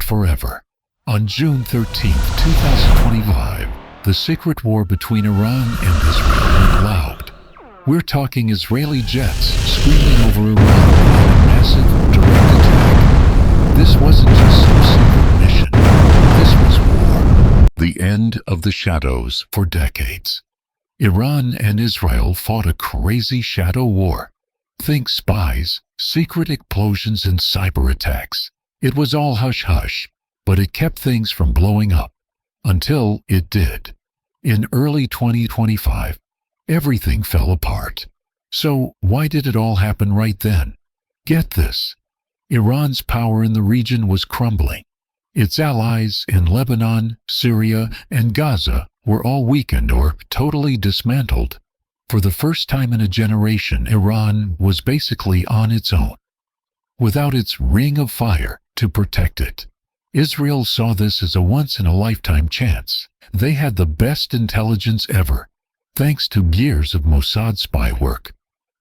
forever. On June 13, 2025, the secret war between Iran and Israel went loud. We're talking Israeli jets screaming over Iran in a massive direct attack. This wasn't just some secret mission. This was war. The end of the shadows for decades. Iran and Israel fought a crazy shadow war. Think spies, secret explosions, and cyber attacks. It was all hush-hush, but it kept things from blowing up. Until it did. In early 2025, everything fell apart. So why did it all happen right then? Get this. Iran's power in the region was crumbling. Its allies in Lebanon, Syria, and Gaza were all weakened or totally dismantled. For the first time in a generation, Iran was basically on its own, without its ring of fire to protect it. Israel saw this as a once-in-a-lifetime chance. They had the best intelligence ever, thanks to years of Mossad spy work,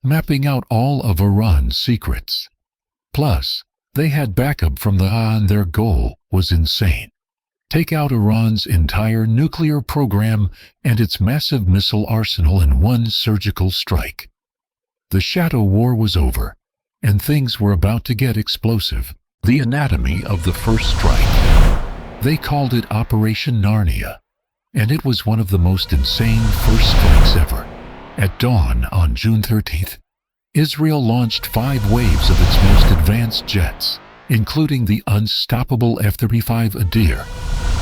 mapping out all of Iran's secrets. Plus, they had backup from the and their goal was insane. Take out Iran's entire nuclear program and its massive missile arsenal in one surgical strike. The shadow war was over, and things were about to get explosive. The anatomy of the first strike. They called it Operation Narnia, and it was one of the most insane first strikes ever. At dawn on June 13th, Israel launched 5 waves of its most advanced jets, including the unstoppable F-35 Adir.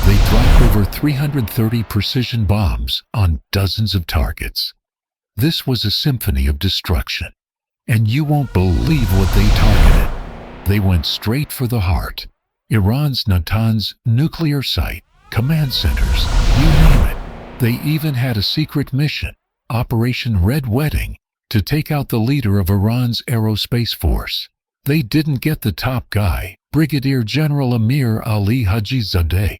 They dropped over 330 precision bombs on dozens of targets. This was a symphony of destruction, and you won't believe what they targeted. They went straight for the heart. Iran's Natanz nuclear site, command centers, you name it. They even had a secret mission, Operation Red Wedding, to take out the leader of Iran's aerospace force. They didn't get the top guy, Brigadier General Amir Ali Hajizadeh,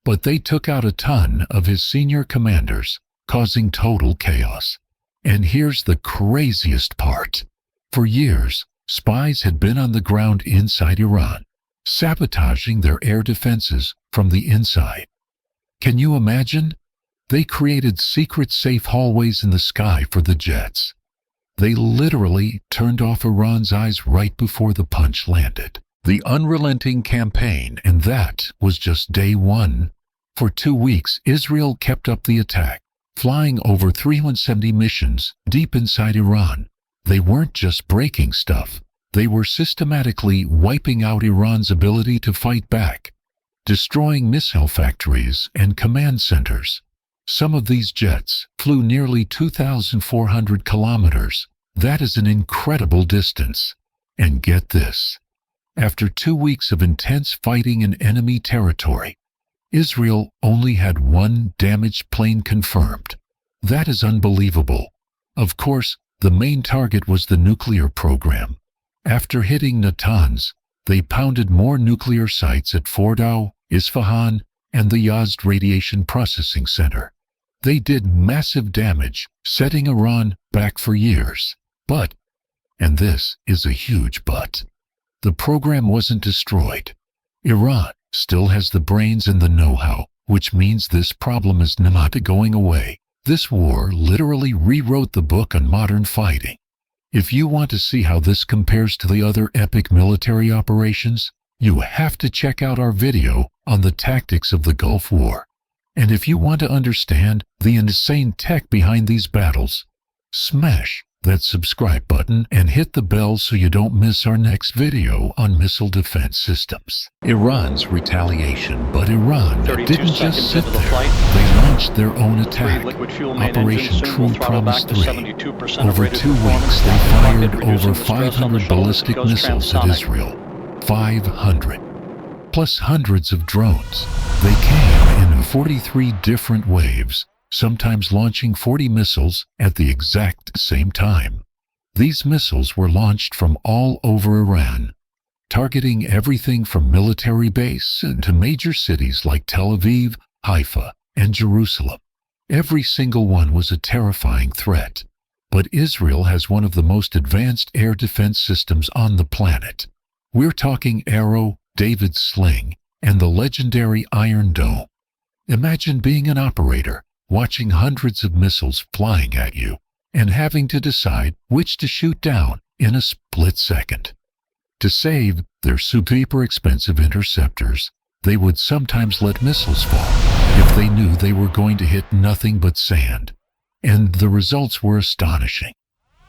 but they took out a ton of his senior commanders, causing total chaos. And here's the craziest part. For years, spies had been on the ground inside Iran, sabotaging their air defenses from the inside. Can you imagine? They created secret safe hallways in the sky for the jets. They literally turned off Iran's eyes right before the punch landed. The unrelenting campaign, and that was just day one. For 2 weeks, Israel kept up the attack, flying over 370 missions deep inside Iran. They weren't just breaking stuff. They were systematically wiping out Iran's ability to fight back, destroying missile factories and command centers. Some of these jets flew nearly 2,400 kilometers. That is an incredible distance. And get this. After 2 weeks of intense fighting in enemy territory, Israel only had 1 damaged plane confirmed. That is unbelievable. Of course, the main target was the nuclear program. After hitting Natanz, they pounded more nuclear sites at Fordow, Isfahan, and the Yazd Radiation Processing Center. They did massive damage, setting Iran back for years. But, and this is a huge but, the program wasn't destroyed. Iran still has the brains and the know-how, which means this problem is not going away. This war literally rewrote the book on modern fighting. If you want to see how this compares to the other epic military operations, you have to check out our video on the tactics of the Gulf War. And if you want to understand the insane tech behind these battles, smash that subscribe button and hit the bell so you don't miss our next video on missile defense systems. Iran's retaliation, but Iran didn't just sit there. They launched their own attack, Operation True Promise 3. Over 2 weeks, they fired over 500 ballistic missiles at Israel. 500. Plus hundreds of drones. They came in 43 different waves, sometimes launching 40 missiles at the exact same time. These missiles were launched from all over Iran, targeting everything from military base to major cities like Tel Aviv, Haifa, and Jerusalem. Every single one was a terrifying threat. But Israel has one of the most advanced air defense systems on the planet. We're talking Arrow, David's Sling, and the legendary Iron Dome. Imagine being an operator, watching hundreds of missiles flying at you, and having to decide which to shoot down in a split second. To save their super expensive interceptors, they would sometimes let missiles fall if they knew they were going to hit nothing but sand. And the results were astonishing.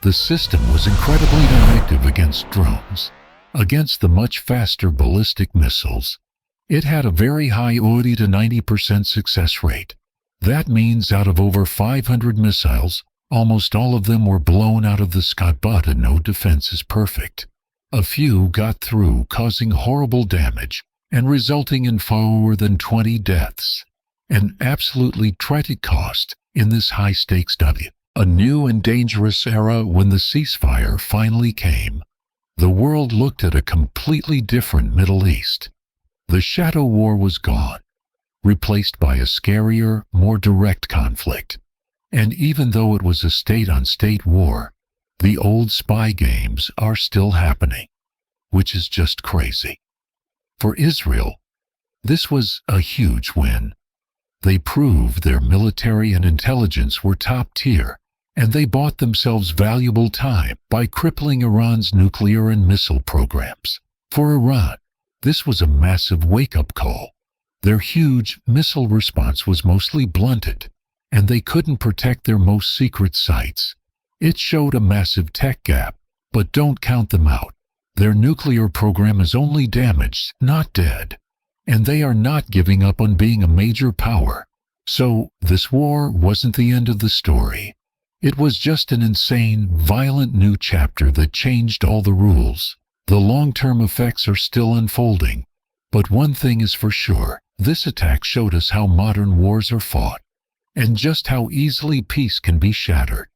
The system was incredibly effective against drones, against the much faster ballistic missiles. It had a very high 80 to 90% success rate. That means out of over 500 missiles, almost all of them were blown out of the sky, but no defense is perfect. A few got through, causing horrible damage and resulting in fewer than 20 deaths. An absolutely tragic cost in this high-stakes W. A new and dangerous era. When the ceasefire finally came, the world looked at a completely different Middle East. The shadow war was gone, replaced by a scarier, more direct conflict. And even though it was a state-on-state war, the old spy games are still happening, which is just crazy. For Israel, this was a huge win. They proved their military and intelligence were top tier, and they bought themselves valuable time by crippling Iran's nuclear and missile programs. For Iran, this was a massive wake-up call. Their huge missile response was mostly blunted, and they couldn't protect their most secret sites. It showed a massive tech gap, but don't count them out. Their nuclear program is only damaged, not dead, and they are not giving up on being a major power. So, this war wasn't the end of the story. It was just an insane, violent new chapter that changed all the rules. The long-term effects are still unfolding, but one thing is for sure. This attack showed us how modern wars are fought, and just how easily peace can be shattered.